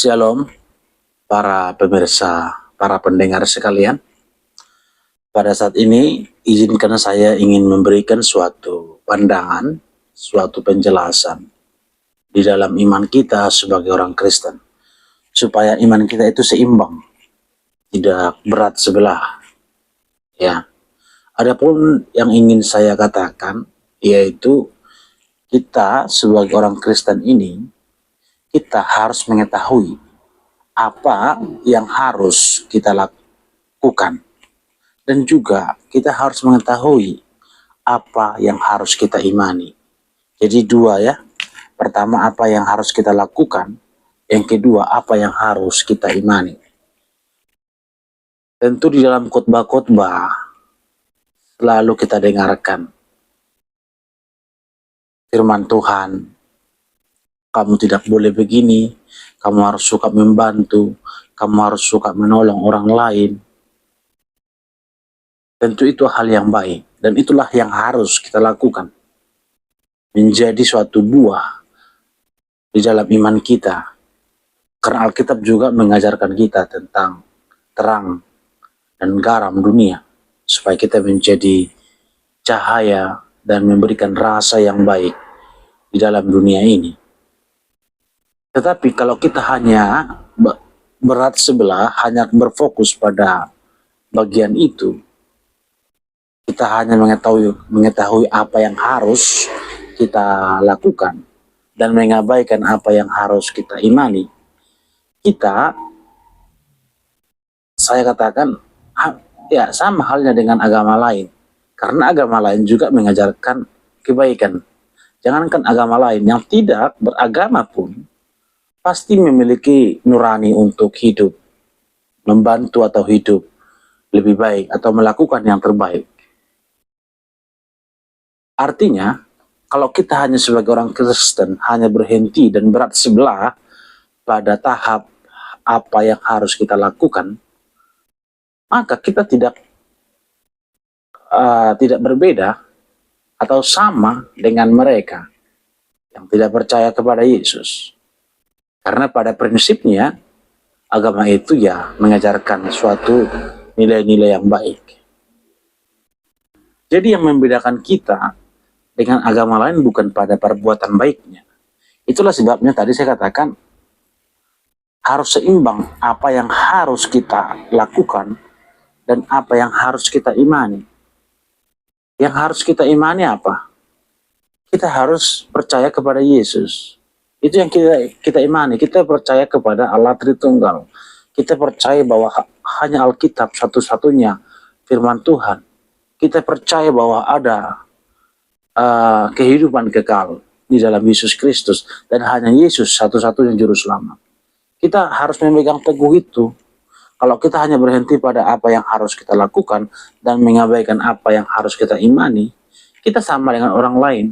Shalom para pemirsa, para pendengar sekalian. Pada saat ini, izinkan saya ingin memberikan suatu pandangan, suatu penjelasan di dalam iman kita sebagai orang Kristen, supaya iman kita itu seimbang, tidak berat sebelah. Ya, adapun yang ingin saya katakan, yaitu kita sebagai orang Kristen ini, kita harus mengetahui apa yang harus kita lakukan, dan juga kita harus mengetahui apa yang harus kita imani. Jadi dua ya, pertama apa yang harus kita lakukan, yang kedua apa yang harus kita imani. Tentu di dalam khotbah-khotbah selalu kita dengarkan firman Tuhan, kamu tidak boleh begini, kamu harus suka membantu, kamu harus suka menolong orang lain. Tentu itu hal yang baik, dan itulah yang harus kita lakukan. Menjadi suatu buah di dalam iman kita. Karena Alkitab juga mengajarkan kita tentang terang dan garam dunia, supaya kita menjadi cahaya dan memberikan rasa yang baik di dalam dunia ini. Tetapi kalau kita hanya berat sebelah, hanya berfokus pada bagian itu, kita hanya mengetahui apa yang harus kita lakukan dan mengabaikan apa yang harus kita imani, saya katakan, ya sama halnya dengan agama lain. Karena agama lain juga mengajarkan kebaikan. Jangankan agama lain, yang tidak beragama pun pasti memiliki nurani untuk hidup, membantu atau hidup lebih baik, atau melakukan yang terbaik. Artinya, kalau kita hanya sebagai orang Kristen hanya berhenti dan berat sebelah pada tahap apa yang harus kita lakukan, maka kita tidak berbeda atau sama dengan mereka yang tidak percaya kepada Yesus. Karena pada prinsipnya agama itu ya mengajarkan suatu nilai-nilai yang baik. Jadi yang membedakan kita dengan agama lain bukan pada perbuatan baiknya. Itulah sebabnya tadi saya katakan harus seimbang apa yang harus kita lakukan dan apa yang harus kita imani. Yang harus kita imani apa? Kita harus percaya kepada Yesus. Itu yang kita imani. Kita percaya kepada Allah Tritunggal. Kita percaya bahwa hanya Alkitab satu-satunya firman Tuhan. Kita percaya bahwa ada kehidupan kekal di dalam Yesus Kristus, dan hanya Yesus satu-satunya juru selamat. Kita harus memegang teguh itu. Kalau kita hanya berhenti pada apa yang harus kita lakukan dan mengabaikan apa yang harus kita imani, kita sama dengan orang lain.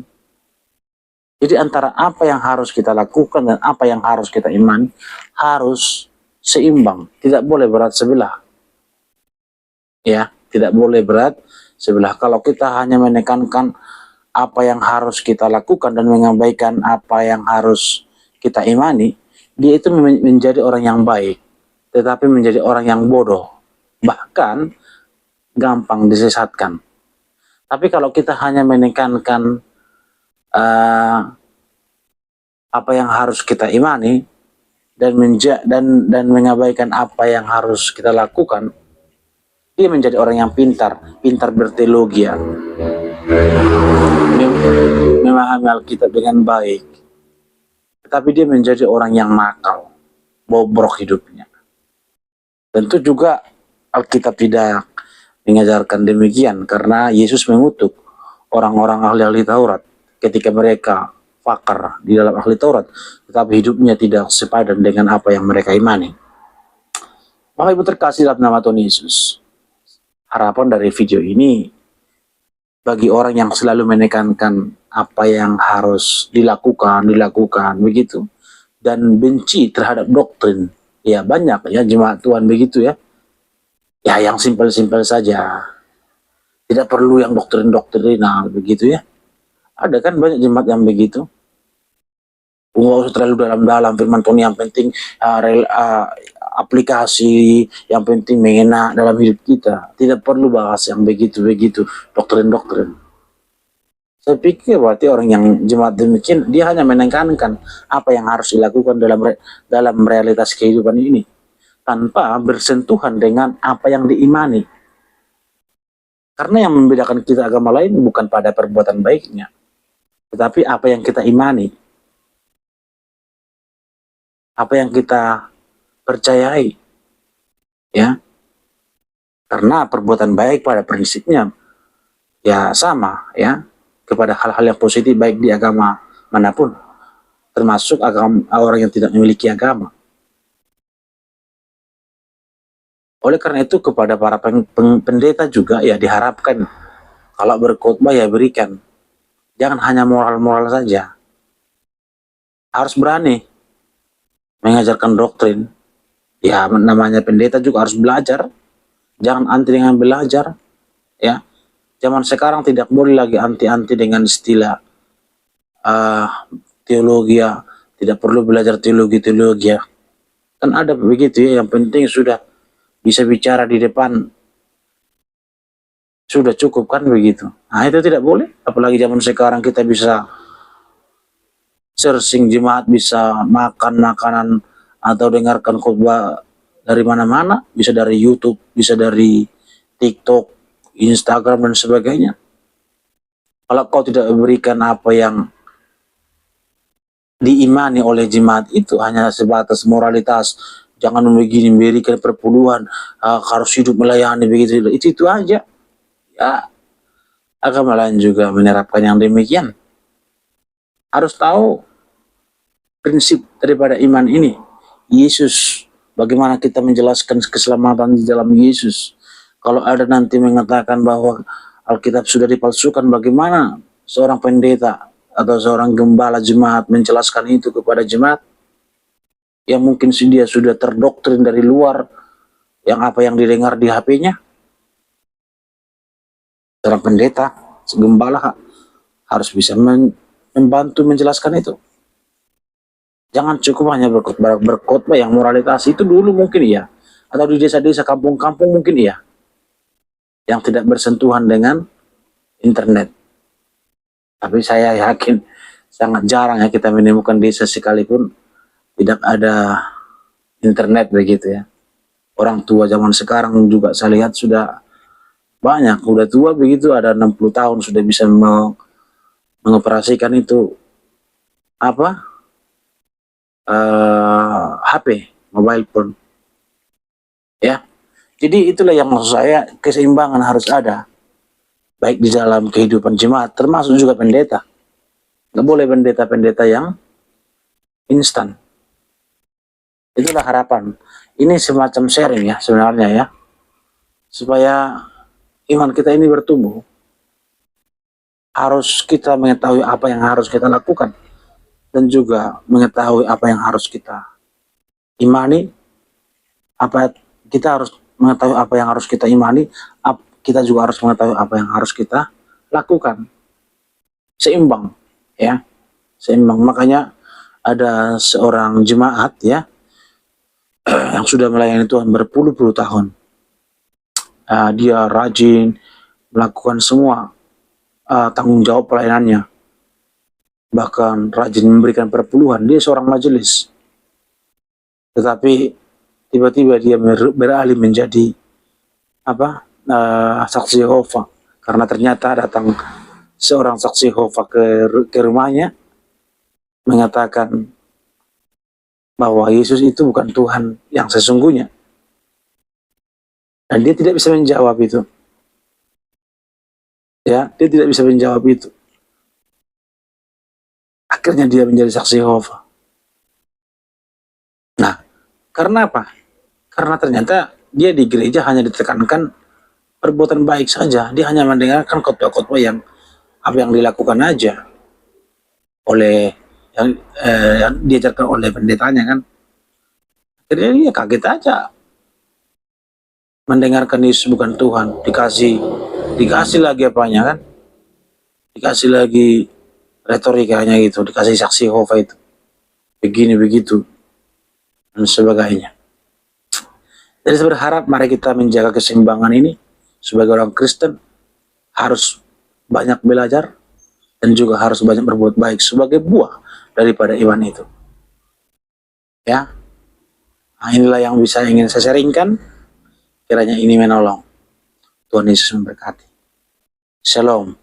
Jadi antara apa yang harus kita lakukan dan apa yang harus kita imani harus seimbang, tidak boleh berat sebelah. Ya, tidak boleh berat sebelah. Kalau kita hanya menekankan apa yang harus kita lakukan dan mengabaikan apa yang harus kita imani, dia itu menjadi orang yang baik, tetapi menjadi orang yang bodoh, bahkan gampang disesatkan. Tapi kalau kita hanya menekankan apa yang harus kita imani dan mengabaikan apa yang harus kita lakukan, dia menjadi orang yang pintar berteologi, memahami Alkitab dengan baik, tetapi dia menjadi orang yang nakal, bobrok hidupnya. Tentu juga Alkitab tidak mengajarkan demikian, karena Yesus mengutuk orang-orang ahli-ahli Taurat ketika mereka pakar di dalam ahli Taurat, tetapi hidupnya tidak sepadan dengan apa yang mereka imani. Bapak Ibu terkasih dalam nama Tuhan Yesus, harapan dari video ini bagi orang yang selalu menekankan apa yang harus dilakukan begitu, dan benci terhadap doktrin. Ya banyak ya jemaat Tuhan begitu ya. Ya yang simpel-simpel saja. Tidak perlu yang doktrinal begitu ya. Ada kan banyak jemaat yang begitu. Nggak usah terlalu dalam-dalam firman Tuhan, yang penting aplikasi, yang penting mengena dalam hidup kita. Tidak perlu bahas yang begitu-begitu, doktrin-doktrin. Saya pikir berarti orang yang jemaat demikian, dia hanya menekankan apa yang harus dilakukan dalam realitas kehidupan ini, tanpa bersentuhan dengan apa yang diimani. Karena yang membedakan kita agama lain bukan pada perbuatan baiknya, tetapi apa yang kita imani, apa yang kita percayai, ya. Karena perbuatan baik pada prinsipnya ya sama, ya, kepada hal-hal yang positif baik di agama manapun, termasuk agama orang yang tidak memiliki agama. Oleh karena itu kepada para pendeta juga ya diharapkan kalau berkhotbah ya berikan, jangan hanya moral-moral saja, harus berani mengajarkan doktrin. Ya namanya pendeta juga harus belajar, jangan anti dengan belajar, ya. Zaman sekarang tidak boleh lagi anti-anti dengan istilah teologi, ya. Tidak perlu belajar teologi ya. Kan ada begitu ya, yang penting sudah bisa bicara di depan, sudah cukup kan begitu. Nah itu tidak boleh, apalagi zaman sekarang kita bisa searching jemaat, bisa makan makanan atau dengarkan khotbah dari mana-mana, bisa dari YouTube, bisa dari TikTok, Instagram dan sebagainya. Kalau kau tidak memberikan apa yang diimani oleh jemaat itu, hanya sebatas moralitas, jangan begini, memberikan perpuluhan, harus hidup melayani begitu, itu aja. Ya, agama lain juga menerapkan yang demikian. Harus tahu prinsip daripada iman ini. Yesus, bagaimana kita menjelaskan keselamatan di dalam Yesus. Kalau ada nanti mengatakan bahwa Alkitab sudah dipalsukan, bagaimana seorang pendeta atau seorang gembala jemaat menjelaskan itu kepada jemaat yang mungkin dia sudah terdoktrin dari luar, yang apa yang didengar di HP-nya. Seorang pendeta, gembala harus bisa membantu menjelaskan itu. Jangan cukup hanya berkhotbah yang moralitas itu dulu mungkin iya, atau di desa-desa kampung-kampung mungkin iya, yang tidak bersentuhan dengan internet. Tapi saya yakin sangat jarang ya kita menemukan desa sekalipun tidak ada internet begitu ya. Orang tua zaman sekarang juga saya lihat sudah banyak, udah tua begitu, ada 60 tahun sudah bisa mengoperasikan itu apa? HP, mobile phone. Ya. Jadi itulah yang maksud saya, keseimbangan harus ada baik di dalam kehidupan jemaat, termasuk juga pendeta. Nggak boleh pendeta-pendeta yang instan. Itulah harapan. Ini semacam sharing ya sebenarnya ya, supaya iman kita ini bertumbuh. Harus kita mengetahui apa yang harus kita lakukan, dan juga mengetahui apa yang harus kita imani. Kita harus mengetahui apa yang harus kita imani, kita juga harus mengetahui apa yang harus kita lakukan. Seimbang ya, seimbang. Makanya ada seorang jemaat ya yang sudah melayani Tuhan berpuluh-puluh tahun. Dia rajin melakukan semua tanggung jawab pelayanannya, bahkan rajin memberikan perpuluhan. Dia seorang majelis, tetapi tiba-tiba dia beralih menjadi saksi Yehova, karena ternyata datang seorang saksi Yehova ke rumahnya mengatakan bahwa Yesus itu bukan Tuhan yang sesungguhnya, dan dia tidak bisa menjawab itu. Ya, dia tidak bisa menjawab itu. Akhirnya dia menjadi saksi Yehova. Nah, karena apa? Karena ternyata dia di gereja hanya ditekankan perbuatan baik saja. Dia hanya mendengarkan khotbah-khotbah yang apa yang dilakukan aja oleh yang diajarkan oleh pendetanya kan. Akhirnya dia kaget aja mendengarkan Yesus bukan Tuhan, dikasih lagi apanya kan, dikasih lagi retorikanya gitu, dikasih saksi Yehova itu. begini begitu dan sebagainya. Jadi saya berharap mari kita menjaga keseimbangan ini. Sebagai orang Kristen harus banyak belajar dan juga harus banyak berbuat baik sebagai buah daripada iman itu. Ya, nah, inilah yang bisa ingin saya sharingkan. Kiranya ini menolong. Tuhan Yesus memberkati. Shalom.